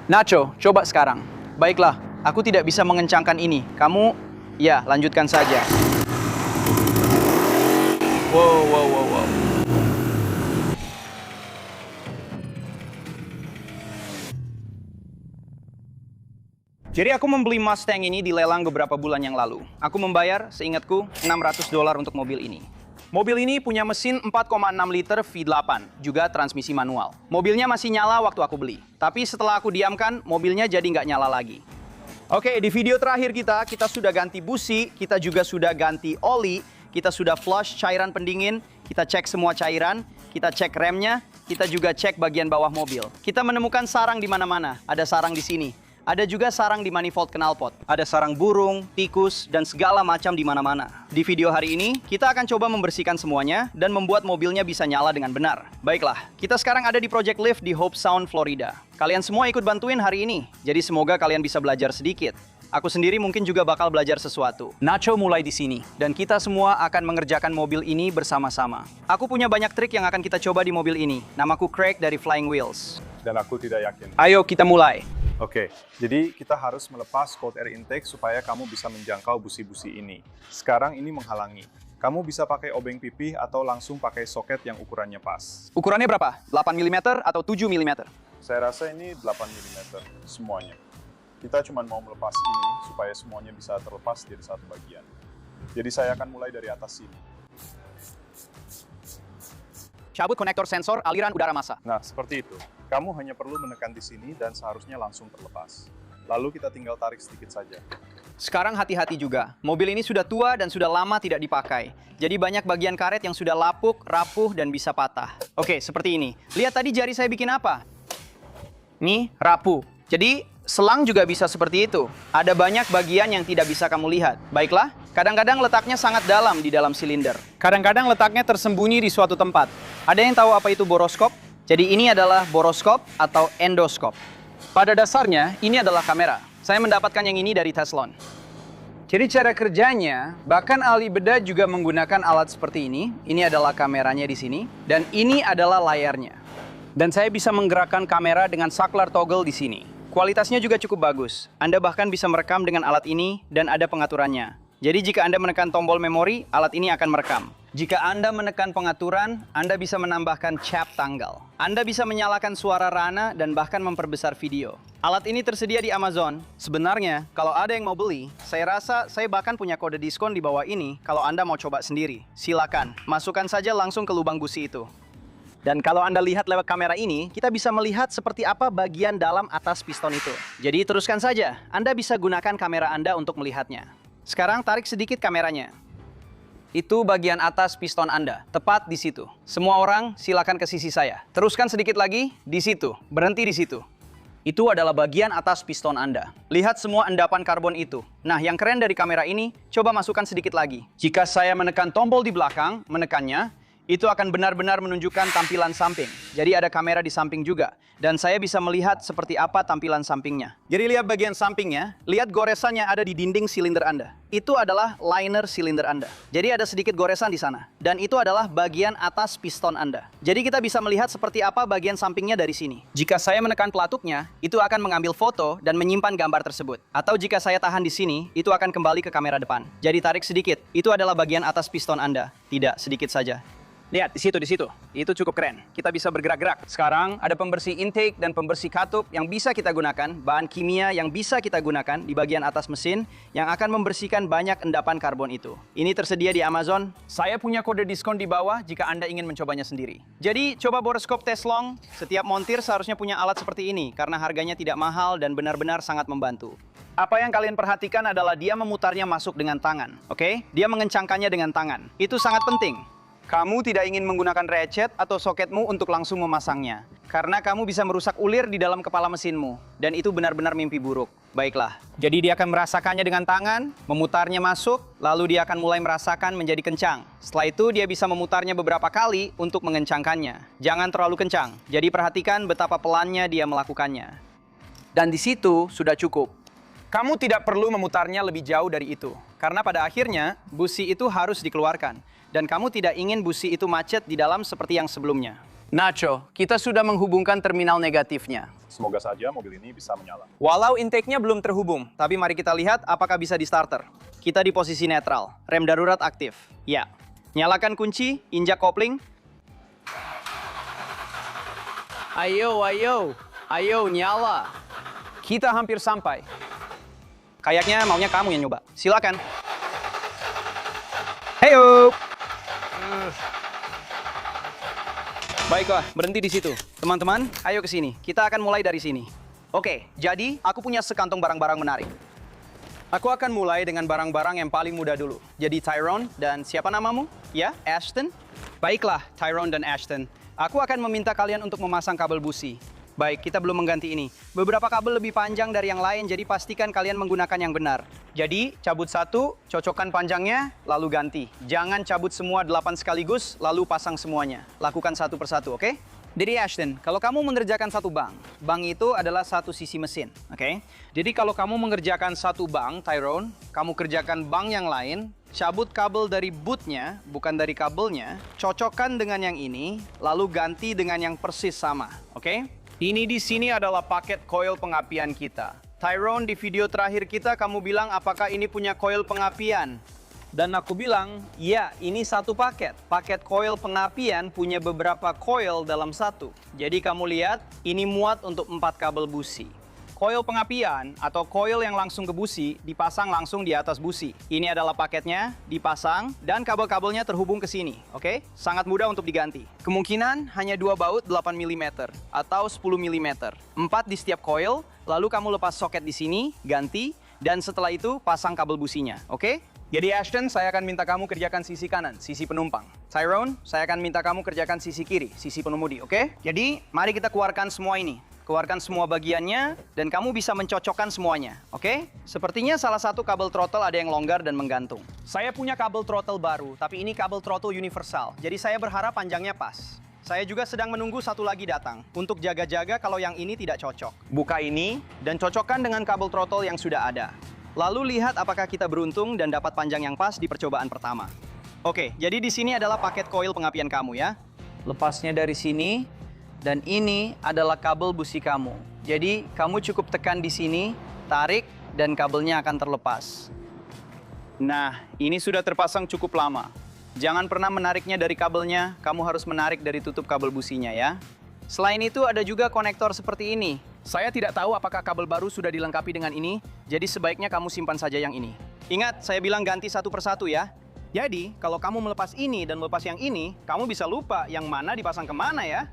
Nacho, coba sekarang. Baiklah, aku tidak bisa mengencangkan ini. Kamu, ya, lanjutkan saja. Wow, wow, wow, wow. Jadi aku membeli Mustang ini di lelang beberapa bulan yang lalu. Aku membayar, seingatku, $600 untuk mobil ini. Mobil ini punya mesin 4,6 liter V8, juga transmisi manual. Mobilnya masih nyala waktu aku beli. Tapi setelah aku diamkan, mobilnya jadi nggak nyala lagi. Oke, di video terakhir kita sudah ganti busi, kita juga sudah ganti oli, kita sudah flush cairan pendingin, kita cek semua cairan, kita cek remnya, kita juga cek bagian bawah mobil. Kita menemukan sarang di mana-mana, ada sarang di sini. Ada juga sarang di manifold knalpot. Ada sarang burung, tikus, dan segala macam di mana-mana. Di video hari ini, kita akan coba membersihkan semuanya dan membuat mobilnya bisa nyala dengan benar. Baiklah, kita sekarang ada di Project Lift di Hope Sound, Florida. Kalian semua ikut bantuin hari ini, jadi semoga kalian bisa belajar sedikit. Aku sendiri mungkin juga bakal belajar sesuatu. Nacho mulai di sini, dan kita semua akan mengerjakan mobil ini bersama-sama. Aku punya banyak trik yang akan kita coba di mobil ini. Namaku Craig dari Flying Wheels. Dan aku tidak yakin. Ayo kita mulai. Oke, jadi kita harus melepas cold air intake supaya kamu bisa menjangkau busi-busi ini. Sekarang ini menghalangi. Kamu bisa pakai obeng pipih atau langsung pakai soket yang ukurannya pas. Ukurannya berapa? 8 mm atau 7 mm? Saya rasa ini 8 mm semuanya. Kita cuma mau melepas ini supaya semuanya bisa terlepas jadi satu bagian. Jadi saya akan mulai dari atas sini. Cabut konektor sensor aliran udara massa. Nah, seperti itu. Kamu hanya perlu menekan di sini dan seharusnya langsung terlepas. Lalu kita tinggal tarik sedikit saja. Sekarang hati-hati juga. Mobil ini sudah tua dan sudah lama tidak dipakai. Jadi banyak bagian karet yang sudah lapuk, rapuh, dan bisa patah. Oke, seperti ini. Lihat tadi jari saya bikin apa? Nih, rapuh. Jadi, selang juga bisa seperti itu. Ada banyak bagian yang tidak bisa kamu lihat. Baiklah, kadang-kadang letaknya sangat dalam di dalam silinder. Kadang-kadang letaknya tersembunyi di suatu tempat. Ada yang tahu apa itu boroskop? Jadi ini adalah boroskop atau endoskop. Pada dasarnya, ini adalah kamera. Saya mendapatkan yang ini dari Teslon. Jadi cara kerjanya, bahkan ahli bedah juga menggunakan alat seperti ini. Ini adalah kameranya di sini, dan ini adalah layarnya. Dan saya bisa menggerakkan kamera dengan saklar toggle di sini. Kualitasnya juga cukup bagus. Anda bahkan bisa merekam dengan alat ini, dan ada pengaturannya. Jadi jika Anda menekan tombol memori, alat ini akan merekam. Jika Anda menekan pengaturan, Anda bisa menambahkan cap tanggal. Anda bisa menyalakan suara rana dan bahkan memperbesar video. Alat ini tersedia di Amazon. Sebenarnya, kalau ada yang mau beli, saya rasa saya bahkan punya kode diskon di bawah ini kalau Anda mau coba sendiri. Silakan, masukkan saja langsung ke lubang busi itu. Dan kalau Anda lihat lewat kamera ini, kita bisa melihat seperti apa bagian dalam atas piston itu. Jadi teruskan saja, Anda bisa gunakan kamera Anda untuk melihatnya. Sekarang tarik sedikit kameranya. Itu bagian atas piston Anda, tepat di situ. Semua orang silakan ke sisi saya. Teruskan sedikit lagi, di situ. Berhenti di situ. Itu adalah bagian atas piston Anda. Lihat semua endapan karbon itu. Nah, yang keren dari kamera ini, coba masukkan sedikit lagi. Jika saya menekan tombol di belakang, menekannya, itu akan benar-benar menunjukkan tampilan samping. Jadi ada kamera di samping juga. Dan saya bisa melihat seperti apa tampilan sampingnya. Jadi lihat bagian sampingnya, lihat goresan yang ada di dinding silinder Anda. Itu adalah liner silinder Anda. Jadi ada sedikit goresan di sana. Dan itu adalah bagian atas piston Anda. Jadi kita bisa melihat seperti apa bagian sampingnya dari sini. Jika saya menekan pelatuknya, itu akan mengambil foto dan menyimpan gambar tersebut. Atau jika saya tahan di sini, itu akan kembali ke kamera depan. Jadi tarik sedikit, itu adalah bagian atas piston Anda. Tidak, sedikit saja. Lihat, di situ. Itu cukup keren. Kita bisa bergerak-gerak. Sekarang ada pembersih intake dan pembersih katup yang bisa kita gunakan, bahan kimia yang bisa kita gunakan di bagian atas mesin yang akan membersihkan banyak endapan karbon itu. Ini tersedia di Amazon. Saya punya kode diskon di bawah jika Anda ingin mencobanya sendiri. Jadi, coba boroskop Teslon. Setiap montir seharusnya punya alat seperti ini karena harganya tidak mahal dan benar-benar sangat membantu. Apa yang kalian perhatikan adalah dia memutarnya masuk dengan tangan. Oke? Dia mengencangkannya dengan tangan. Itu sangat penting. Kamu tidak ingin menggunakan ratchet atau soketmu untuk langsung memasangnya. Karena kamu bisa merusak ulir di dalam kepala mesinmu. Dan itu benar-benar mimpi buruk. Baiklah. Jadi dia akan merasakannya dengan tangan, memutarnya masuk, lalu dia akan mulai merasakan menjadi kencang. Setelah itu dia bisa memutarnya beberapa kali untuk mengencangkannya. Jangan terlalu kencang. Jadi perhatikan betapa pelannya dia melakukannya. Dan di situ sudah cukup. Kamu tidak perlu memutarnya lebih jauh dari itu. Karena pada akhirnya, busi itu harus dikeluarkan. Dan kamu tidak ingin busi itu macet di dalam seperti yang sebelumnya. Nacho, kita sudah menghubungkan terminal negatifnya. Semoga saja mobil ini bisa menyala. Walau intake-nya belum terhubung, tapi mari kita lihat apakah bisa di starter. Kita di posisi netral, rem darurat aktif. Ya, nyalakan kunci, injak kopling. Ayo nyala. Kita hampir sampai. Kayaknya maunya kamu yang nyoba. Silakan. Heyo. Baiklah, berhenti di situ. Teman-teman, ayo ke sini. Kita akan mulai dari sini. Oke, jadi aku punya sekantong barang-barang menarik. Aku akan mulai dengan barang-barang yang paling mudah dulu. Jadi Tyrone dan siapa namamu? Ya, Ashton? Baiklah, Tyrone dan Ashton. Aku akan meminta kalian untuk memasang kabel busi. Baik, kita belum mengganti ini. Beberapa kabel lebih panjang dari yang lain, jadi pastikan kalian menggunakan yang benar. Jadi, cabut satu, cocokkan panjangnya, lalu ganti. Jangan cabut semua 8 sekaligus, lalu pasang semuanya. Lakukan satu persatu, oke? Jadi Ashton, kalau kamu mengerjakan satu bank itu adalah satu sisi mesin, oke? Jadi kalau kamu mengerjakan satu bank, Tyrone, kamu kerjakan bank yang lain, cabut kabel dari bootnya, bukan dari kabelnya, cocokkan dengan yang ini, lalu ganti dengan yang persis sama, oke? Ini di sini adalah paket coil pengapian kita. Tyrone, di video terakhir kita kamu bilang apakah ini punya coil pengapian? Dan aku bilang, ya, ini satu paket. Paket coil pengapian punya beberapa coil dalam satu. Jadi kamu lihat, ini muat untuk 4 kabel busi. Coil pengapian atau coil yang langsung ke busi dipasang langsung di atas busi. Ini adalah paketnya, dipasang, dan kabel-kabelnya terhubung ke sini. Oke? Sangat mudah untuk diganti. Kemungkinan hanya 2 baut 8 mm atau 10 mm. 4 di setiap coil, lalu kamu lepas soket di sini, ganti, dan setelah itu pasang kabel businya. Oke? Jadi Ashton, saya akan minta kamu kerjakan sisi kanan, sisi penumpang. Tyrone, saya akan minta kamu kerjakan sisi kiri, sisi pengemudi, oke? Jadi, mari kita keluarkan semua ini. Keluarkan semua bagiannya, dan kamu bisa mencocokkan semuanya, oke? Sepertinya salah satu kabel throttle ada yang longgar dan menggantung. Saya punya kabel throttle baru, tapi ini kabel throttle universal. Jadi saya berharap panjangnya pas. Saya juga sedang menunggu satu lagi datang, untuk jaga-jaga kalau yang ini tidak cocok. Buka ini, dan cocokkan dengan kabel throttle yang sudah ada. Lalu lihat apakah kita beruntung dan dapat panjang yang pas di percobaan pertama. Oke, jadi di sini adalah paket coil pengapian kamu ya. Lepasnya dari sini, dan ini adalah kabel busi kamu. Jadi kamu cukup tekan di sini, tarik, dan kabelnya akan terlepas. Nah, ini sudah terpasang cukup lama. Jangan pernah menariknya dari kabelnya, kamu harus menarik dari tutup kabel businya ya. Selain itu ada juga konektor seperti ini. Saya tidak tahu apakah kabel baru sudah dilengkapi dengan ini, jadi sebaiknya kamu simpan saja yang ini. Ingat, saya bilang ganti satu persatu ya. Jadi, kalau kamu melepas ini dan melepas yang ini, kamu bisa lupa yang mana dipasang kemana ya.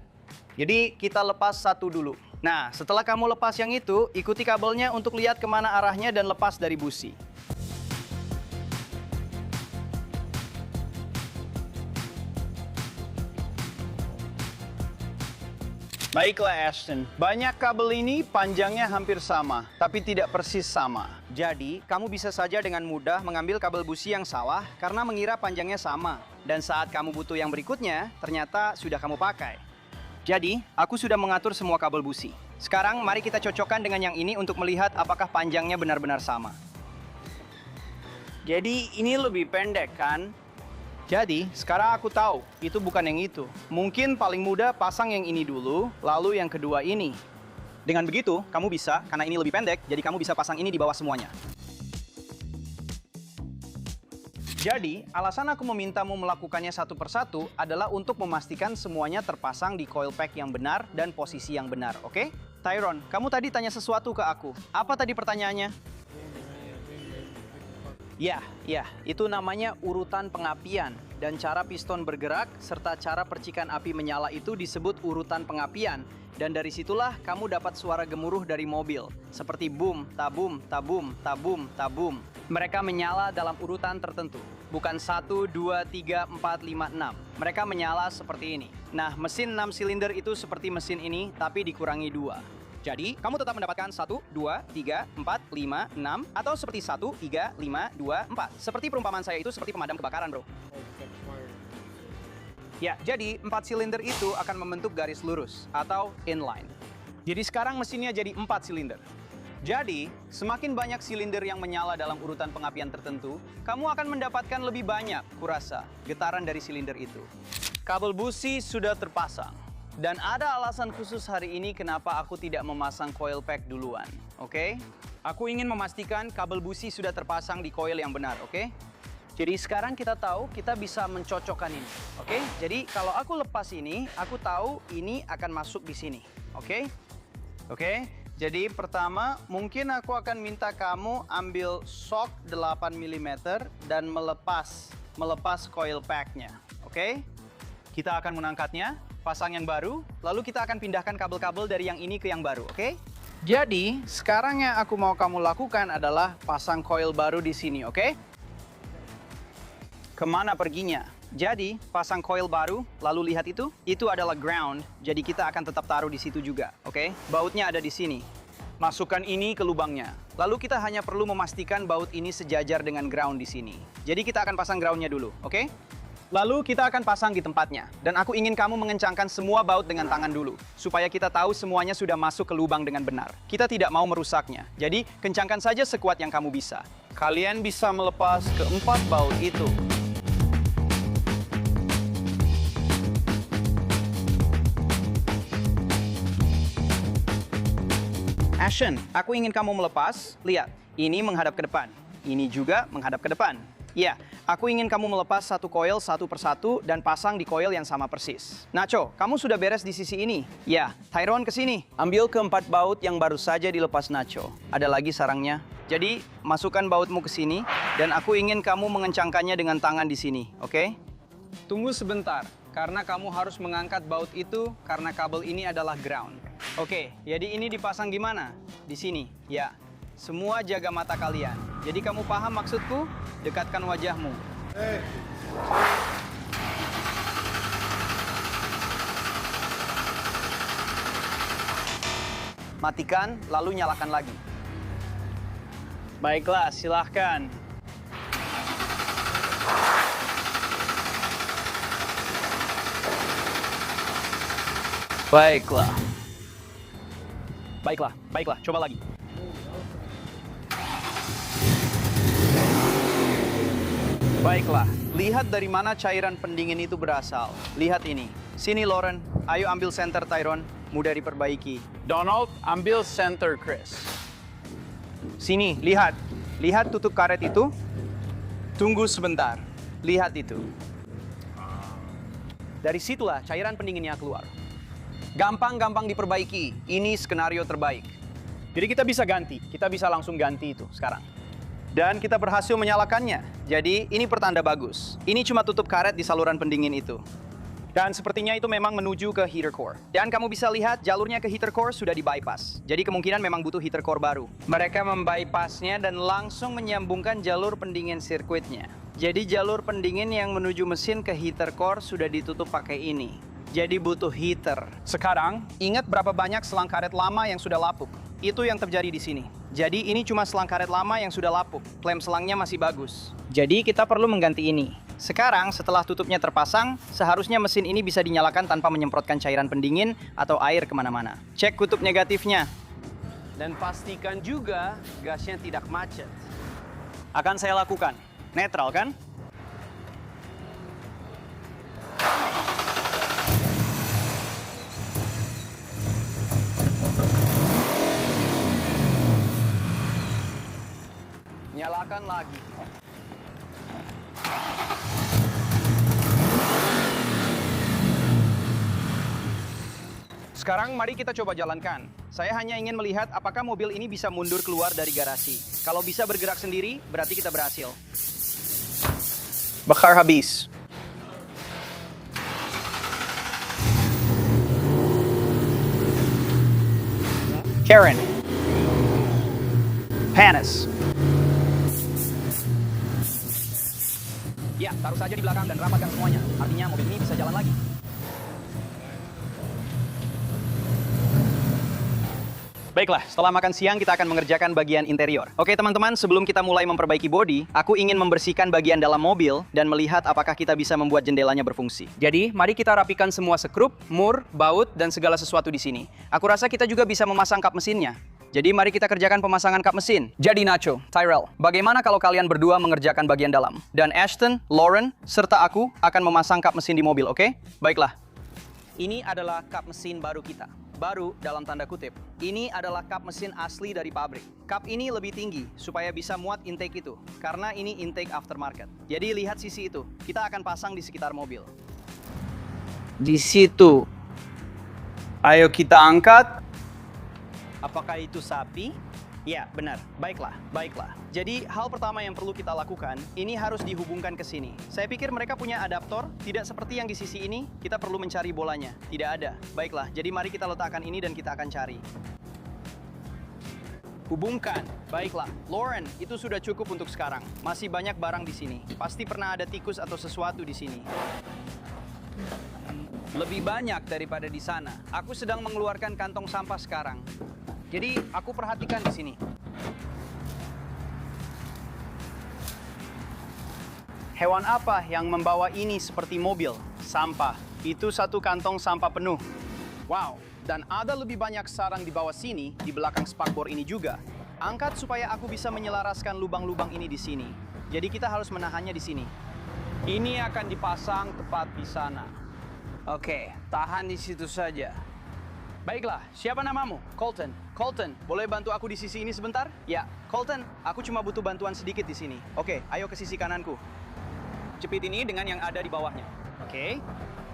Jadi, kita lepas satu dulu. Nah, setelah kamu lepas yang itu, ikuti kabelnya untuk lihat kemana arahnya dan lepas dari busi. Baiklah Ashton, banyak kabel ini panjangnya hampir sama, tapi tidak persis sama. Jadi, kamu bisa saja dengan mudah mengambil kabel busi yang salah karena mengira panjangnya sama. Dan saat kamu butuh yang berikutnya, ternyata sudah kamu pakai. Jadi, aku sudah mengatur semua kabel busi. Sekarang, mari kita cocokkan dengan yang ini untuk melihat apakah panjangnya benar-benar sama. Jadi, ini lebih pendek kan? Jadi, sekarang aku tahu, itu bukan yang itu. Mungkin paling mudah pasang yang ini dulu, lalu yang kedua ini. Dengan begitu, kamu bisa, karena ini lebih pendek, jadi kamu bisa pasang ini di bawah semuanya. Jadi, alasan aku memintamu melakukannya satu persatu adalah untuk memastikan semuanya terpasang di coil pack yang benar dan posisi yang benar, oke? Tyrone, kamu tadi tanya sesuatu ke aku. Apa tadi pertanyaannya? Ya, itu namanya urutan pengapian. Dan cara piston bergerak serta cara percikan api menyala itu disebut urutan pengapian. Dan dari situlah kamu dapat suara gemuruh dari mobil. Seperti boom, tabum, tabum, tabum, tabum. Mereka menyala dalam urutan tertentu. Bukan 1, 2, 3, 4, 5, 6. Mereka menyala seperti ini. Nah, mesin 6 silinder itu seperti mesin ini, tapi dikurangi 2. Jadi, kamu tetap mendapatkan 1, 2, 3, 4, 5, 6, atau seperti 1, 3, 5, 2, 4. Seperti perumpamaan saya itu seperti pemadam kebakaran, bro. Ya, jadi 4 silinder itu akan membentuk garis lurus, atau inline. Jadi sekarang mesinnya jadi 4 silinder. Jadi, semakin banyak silinder yang menyala dalam urutan pengapian tertentu, kamu akan mendapatkan lebih banyak, kurasa, getaran dari silinder itu. Kabel busi sudah terpasang. Dan ada alasan khusus hari ini kenapa aku tidak memasang coil pack duluan, oke? Aku ingin memastikan kabel busi sudah terpasang di coil yang benar, oke? Jadi sekarang kita tahu kita bisa mencocokkan ini, oke? Jadi kalau aku lepas ini, aku tahu ini akan masuk di sini, oke? Oke, jadi pertama mungkin aku akan minta kamu ambil sok 8 mm dan melepas coil packnya, oke? Kita akan mengangkatnya, pasang yang baru, lalu kita akan pindahkan kabel-kabel dari yang ini ke yang baru, oke? Jadi sekarang yang aku mau kamu lakukan adalah pasang coil baru di sini, oke? Kemana perginya? Jadi, pasang coil baru, lalu lihat itu adalah ground, jadi kita akan tetap taruh di situ juga, oke? Bautnya ada di sini. Masukkan ini ke lubangnya. Lalu kita hanya perlu memastikan baut ini sejajar dengan ground di sini. Jadi kita akan pasang groundnya dulu, oke? Lalu kita akan pasang di tempatnya. Dan aku ingin kamu mengencangkan semua baut dengan tangan dulu, supaya kita tahu semuanya sudah masuk ke lubang dengan benar. Kita tidak mau merusaknya, jadi kencangkan saja sekuat yang kamu bisa. Kalian bisa melepas keempat baut itu. Ashton, aku ingin kamu melepas. Lihat, ini menghadap ke depan. Ini juga menghadap ke depan. Ya, aku ingin kamu melepas satu coil satu persatu dan pasang di coil yang sama persis. Nacho, kamu sudah beres di sisi ini. Ya, Tyrone ke sini. Ambil keempat baut yang baru saja dilepas Nacho. Ada lagi sarangnya. Jadi, masukkan bautmu ke sini dan aku ingin kamu mengencangkannya dengan tangan di sini, oke? Tunggu sebentar, karena kamu harus mengangkat baut itu karena kabel ini adalah ground. Oke, jadi ini dipasang di mana? Di sini, ya. Semua jaga mata kalian. Jadi kamu paham maksudku? Dekatkan wajahmu. Matikan, lalu nyalakan lagi. Baiklah, silahkan. Baiklah, coba lagi. Baiklah, lihat dari mana cairan pendingin itu berasal. Lihat ini. Sini Lauren, ayo ambil center Tyrone, mudah diperbaiki. Donald, ambil center Chris. Sini, lihat. Lihat tutup karet itu. Tunggu sebentar. Lihat itu. Dari situlah cairan pendinginnya keluar. Gampang-gampang diperbaiki. Ini skenario terbaik. Jadi kita bisa ganti. Kita bisa langsung ganti itu sekarang. Dan kita berhasil menyalakannya. Jadi ini pertanda bagus. Ini cuma tutup karet di saluran pendingin itu. Dan sepertinya itu memang menuju ke heater core. Dan kamu bisa lihat jalurnya ke heater core sudah di-bypass. Jadi kemungkinan memang butuh heater core baru. Mereka membypassnya dan langsung menyambungkan jalur pendingin sirkuitnya. Jadi jalur pendingin yang menuju mesin ke heater core sudah ditutup pakai ini. Jadi butuh heater. Sekarang, ingat berapa banyak selang karet lama yang sudah lapuk. Itu yang terjadi di sini. Jadi ini cuma selang karet lama yang sudah lapuk. Klem selangnya masih bagus. Jadi kita perlu mengganti ini. Sekarang setelah tutupnya terpasang, seharusnya mesin ini bisa dinyalakan tanpa menyemprotkan cairan pendingin atau air kemana-mana. Cek kutub negatifnya. Dan pastikan juga gasnya tidak macet. Akan saya lakukan. Netral kan? Nyalakan lagi. Sekarang mari kita coba jalankan. Saya hanya ingin melihat apakah mobil ini bisa mundur keluar dari garasi. Kalau bisa bergerak sendiri, berarti kita berhasil. Bakar habis. Karen. Panas. Ya, taruh saja di belakang dan rapatkan semuanya. Artinya mobil ini bisa jalan lagi. Baiklah, setelah makan siang kita akan mengerjakan bagian interior. Oke teman-teman, sebelum kita mulai memperbaiki bodi, aku ingin membersihkan bagian dalam mobil dan melihat apakah kita bisa membuat jendelanya berfungsi. Jadi, mari kita rapikan semua sekrup, mur, baut, dan segala sesuatu di sini. Aku rasa kita juga bisa memasang kap mesinnya. Jadi mari kita kerjakan pemasangan kap mesin. Jadi Nacho, Tyrell, bagaimana kalau kalian berdua mengerjakan bagian dalam? Dan Ashton, Lauren, serta aku akan memasang kap mesin di mobil, oke? Baiklah. Ini adalah kap mesin baru kita. Baru dalam tanda kutip. Ini adalah kap mesin asli dari pabrik. Kap ini lebih tinggi supaya bisa muat intake itu. Karena ini intake aftermarket. Jadi lihat sisi itu. Kita akan pasang di sekitar mobil. Di situ. Ayo kita angkat. Apakah itu sapi? Ya, benar. Baiklah, baiklah. Jadi, hal pertama yang perlu kita lakukan, ini harus dihubungkan ke sini. Saya pikir mereka punya adaptor, tidak seperti yang di sisi ini, kita perlu mencari bolanya. Tidak ada. Baiklah, jadi mari kita letakkan ini dan kita akan cari. Hubungkan. Baiklah, Lauren, itu sudah cukup untuk sekarang. Masih banyak barang di sini. Pasti pernah ada tikus atau sesuatu di sini. Lebih banyak daripada di sana. Aku sedang mengeluarkan kantong sampah sekarang. Jadi, aku perhatikan di sini. Hewan apa yang membawa ini seperti mobil? Sampah. Itu satu kantong sampah penuh. Wow, dan ada lebih banyak sarang di bawah sini, di belakang spakbor ini juga. Angkat supaya aku bisa menyelaraskan lubang-lubang ini di sini. Jadi kita harus menahannya di sini. Ini akan dipasang tepat di sana. Oke, tahan di situ saja. Baiklah, siapa namamu? Colton. Colton, boleh bantu aku di sisi ini sebentar? Ya, Colton, aku cuma butuh bantuan sedikit di sini. Oke, ayo ke sisi kananku. Jepit ini dengan yang ada di bawahnya. Oke,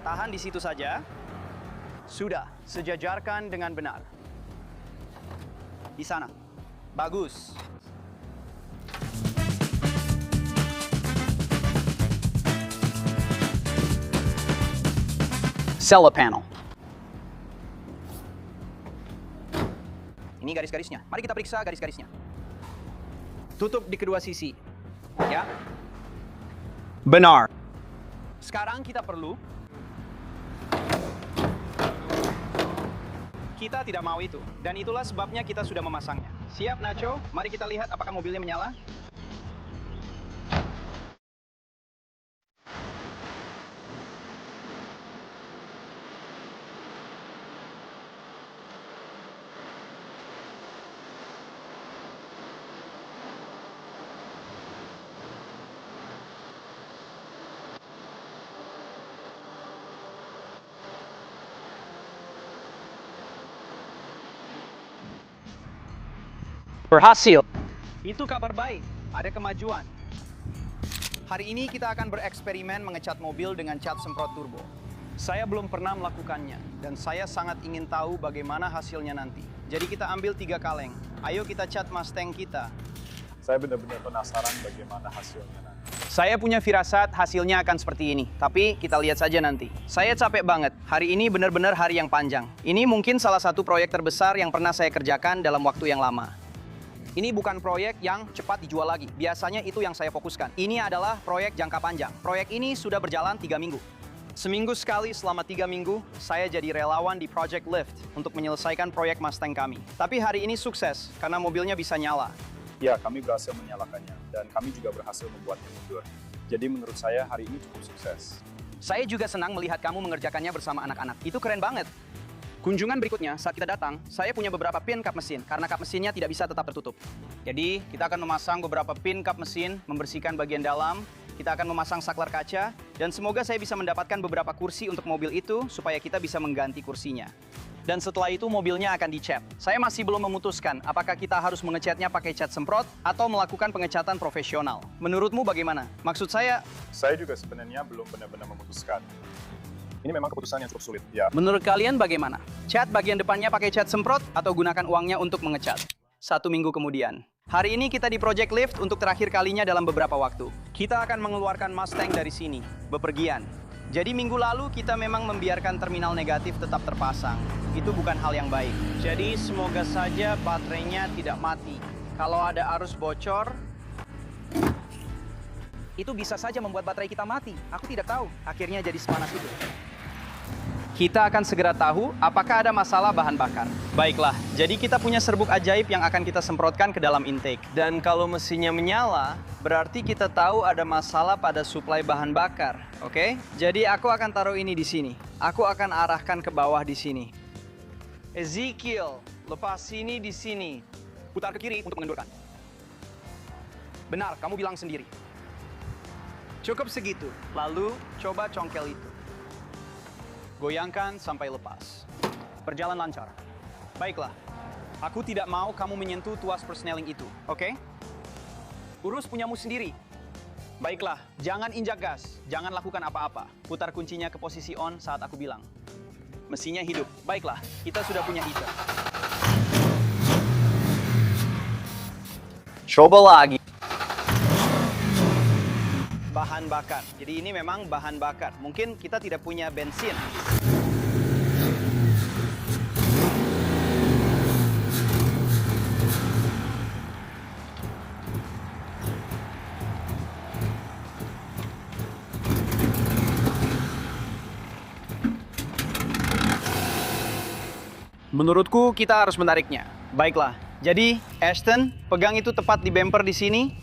tahan di situ saja. Sudah, sejajarkan dengan benar. Di sana. Bagus. Solar panel. Ini garis-garisnya. Mari kita periksa garis-garisnya. Tutup di kedua sisi. Ya. Benar. Sekarang kita perlu. Kita tidak mau itu. Dan itulah sebabnya kita sudah memasangnya. Siap, Nacho? Mari kita lihat apakah mobilnya menyala. Berhasil. Itu kabar baik. Ada kemajuan. Hari ini kita akan bereksperimen mengecat mobil dengan cat semprot turbo. Saya belum pernah melakukannya, dan saya sangat ingin tahu bagaimana hasilnya nanti. Jadi kita ambil 3 kaleng. Ayo kita cat Mustang kita. Saya benar-benar penasaran bagaimana hasilnya nanti. Saya punya firasat hasilnya akan seperti ini, tapi kita lihat saja nanti. Saya capek banget. Hari ini benar-benar hari yang panjang. Ini mungkin salah satu proyek terbesar yang pernah saya kerjakan dalam waktu yang lama. Ini bukan proyek yang cepat dijual lagi. Biasanya itu yang saya fokuskan. Ini adalah proyek jangka panjang. Proyek ini sudah berjalan 3 minggu. Seminggu sekali selama 3 minggu, saya jadi relawan di Project Lift untuk menyelesaikan proyek Mustang kami. Tapi hari ini sukses, karena mobilnya bisa nyala. Ya, kami berhasil menyalakannya, dan kami juga berhasil membuatnya mundur. Jadi menurut saya hari ini cukup sukses. Saya juga senang melihat kamu mengerjakannya bersama anak-anak. Itu keren banget. Kunjungan berikutnya, saat kita datang, saya punya beberapa pin kap mesin, karena kap mesinnya tidak bisa tetap tertutup. Jadi, kita akan memasang beberapa pin kap mesin, membersihkan bagian dalam, kita akan memasang saklar kaca, dan semoga saya bisa mendapatkan beberapa kursi untuk mobil itu, supaya kita bisa mengganti kursinya. Dan setelah itu mobilnya akan dicat. Saya masih belum memutuskan apakah kita harus mengecatnya pakai cat semprot atau melakukan pengecatan profesional. Menurutmu bagaimana? Maksud saya juga sebenarnya belum benar-benar memutuskan. Ini memang keputusan yang cukup sulit, ya. menurut kalian bagaimana? Cat bagian depannya pakai cat semprot atau gunakan uangnya untuk mengecat? 1 minggu kemudian. Hari ini kita di Project Lift untuk terakhir kalinya dalam beberapa waktu. Kita akan mengeluarkan Mustang dari sini, bepergian. Jadi minggu lalu kita memang membiarkan terminal negatif tetap terpasang. Itu bukan hal yang baik. Jadi semoga saja baterainya tidak mati. Kalau ada arus bocor, itu bisa saja membuat baterai kita mati. Aku tidak tahu. Akhirnya jadi sepanas itu. Kita akan segera tahu apakah ada masalah bahan bakar. Baiklah, jadi kita punya serbuk ajaib yang akan kita semprotkan ke dalam intake. Dan kalau mesinnya menyala, berarti kita tahu ada masalah pada suplai bahan bakar. Oke? Jadi aku akan taruh ini di sini. Aku akan arahkan ke bawah di sini. Ezekiel, lepas ini di sini. Putar ke kiri untuk mengendurkan. Benar, kamu bilang sendiri. Cukup segitu. Lalu, coba congkel itu. Goyangkan sampai lepas. Berjalan lancar. Baiklah. Aku tidak mau kamu menyentuh tuas persneling itu, oke? Urus punyamu sendiri. Baiklah, jangan injak gas. Jangan lakukan apa-apa. Putar kuncinya ke posisi on saat aku bilang. Mesinnya hidup. Baiklah, kita sudah punya heater. Coba lagi. Bahan bakar. Jadi ini memang bahan bakar. Mungkin kita tidak punya bensin. Menurutku kita harus menariknya. Baiklah. Jadi, Ashton, pegang itu tepat di bumper di sini.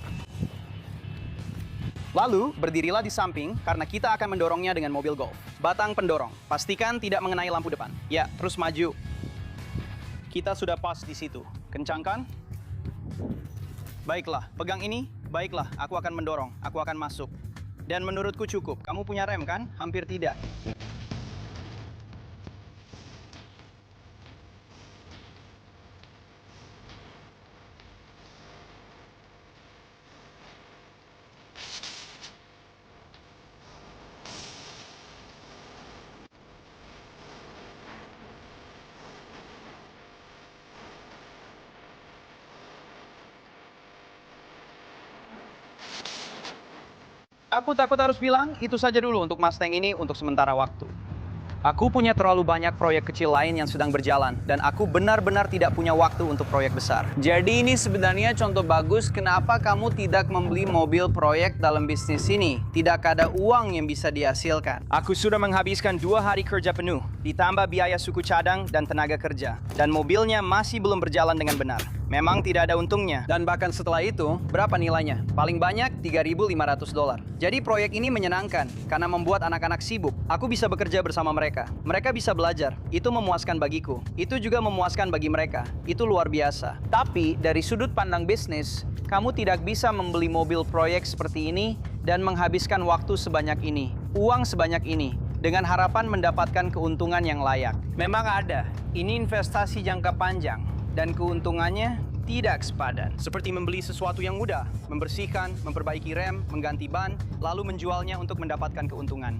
Lalu, berdirilah di samping karena kita akan mendorongnya dengan mobil golf. Batang pendorong. Pastikan tidak mengenai lampu depan. Ya, terus maju. Kita sudah pas di situ. Kencangkan. Baiklah, pegang ini. Baiklah, aku akan mendorong. Aku akan masuk. Dan menurutku cukup. Kamu punya rem kan? Hampir tidak. Aku takut harus bilang, itu saja dulu untuk Mustang ini untuk sementara waktu. Aku punya terlalu banyak proyek kecil lain yang sedang berjalan, dan aku benar-benar tidak punya waktu untuk proyek besar. Jadi ini sebenarnya contoh bagus kenapa kamu tidak membeli mobil proyek dalam bisnis ini. Tidak ada uang yang bisa dihasilkan. Aku sudah menghabiskan 2 hari kerja penuh, ditambah biaya suku cadang dan tenaga kerja. Dan mobilnya masih belum berjalan dengan benar. Memang tidak ada untungnya. Dan bahkan setelah itu, berapa nilainya? Paling banyak $3.500. Jadi proyek ini menyenangkan karena membuat anak-anak sibuk. Aku bisa bekerja bersama mereka. Mereka bisa belajar. Itu memuaskan bagiku. Itu juga memuaskan bagi mereka. Itu luar biasa. Tapi dari sudut pandang bisnis, kamu tidak bisa membeli mobil proyek seperti ini dan menghabiskan waktu sebanyak ini, uang sebanyak ini, dengan harapan mendapatkan keuntungan yang layak. Memang ada. Ini investasi jangka panjang. Dan keuntungannya tidak sepadan. Seperti membeli sesuatu yang mudah, membersihkan, memperbaiki rem, mengganti ban, lalu menjualnya untuk mendapatkan keuntungan.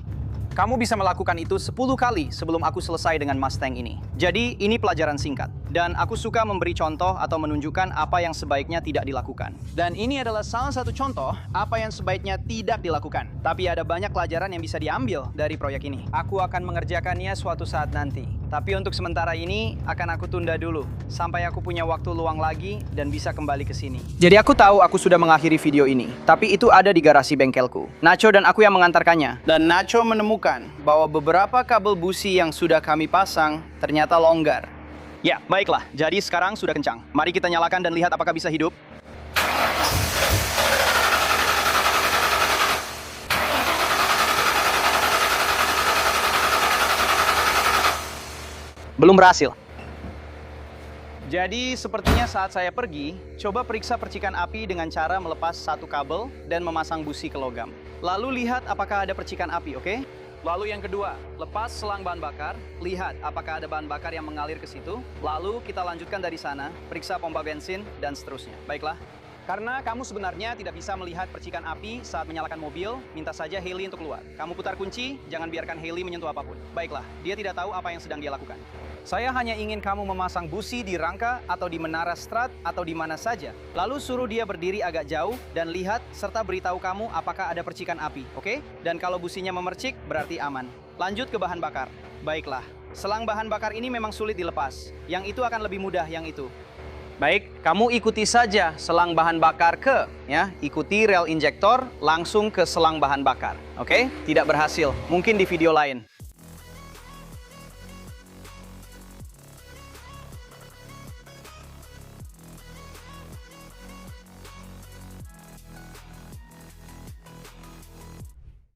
Kamu bisa melakukan itu 10 kali sebelum aku selesai dengan Mustang ini. Jadi, ini pelajaran singkat. Dan aku suka memberi contoh atau menunjukkan apa yang sebaiknya tidak dilakukan. Dan ini adalah salah satu contoh apa yang sebaiknya tidak dilakukan. Tapi ada banyak pelajaran yang bisa diambil dari proyek ini. Aku akan mengerjakannya suatu saat nanti. Tapi untuk sementara ini, akan aku tunda dulu. Sampai aku punya waktu luang lagi dan bisa kembali ke sini. Jadi aku tahu aku sudah mengakhiri video ini. Tapi itu ada di garasi bengkelku. Nacho dan aku yang mengantarkannya. Dan Nacho menemukan bahwa beberapa kabel busi yang sudah kami pasang ternyata longgar. Ya, baiklah. Jadi sekarang sudah kencang. Mari kita nyalakan dan lihat apakah bisa hidup. Belum berhasil. Jadi sepertinya saat saya pergi, coba periksa percikan api dengan cara melepas satu kabel dan memasang busi ke logam. Lalu lihat apakah ada percikan api, oke? Lalu yang kedua, lepas selang bahan bakar, lihat apakah ada bahan bakar yang mengalir ke situ. Lalu kita lanjutkan dari sana, periksa pompa bensin, dan seterusnya. Baiklah. Karena kamu sebenarnya tidak bisa melihat percikan api saat menyalakan mobil, minta saja Hailey untuk keluar. Kamu putar kunci, jangan biarkan Hailey menyentuh apapun. Baiklah, dia tidak tahu apa yang sedang dia lakukan. Saya hanya ingin kamu memasang busi di rangka atau di menara strat atau di mana saja. Lalu suruh dia berdiri agak jauh dan lihat serta beritahu kamu apakah ada percikan api, oke? Dan kalau businya memercik, berarti aman. Lanjut ke bahan bakar. Baiklah, selang bahan bakar ini memang sulit dilepas. Yang itu akan lebih mudah yang itu. Baik, kamu ikuti saja selang bahan bakar ikuti rel injektor langsung ke selang bahan bakar, oke? Tidak berhasil, mungkin di video lain.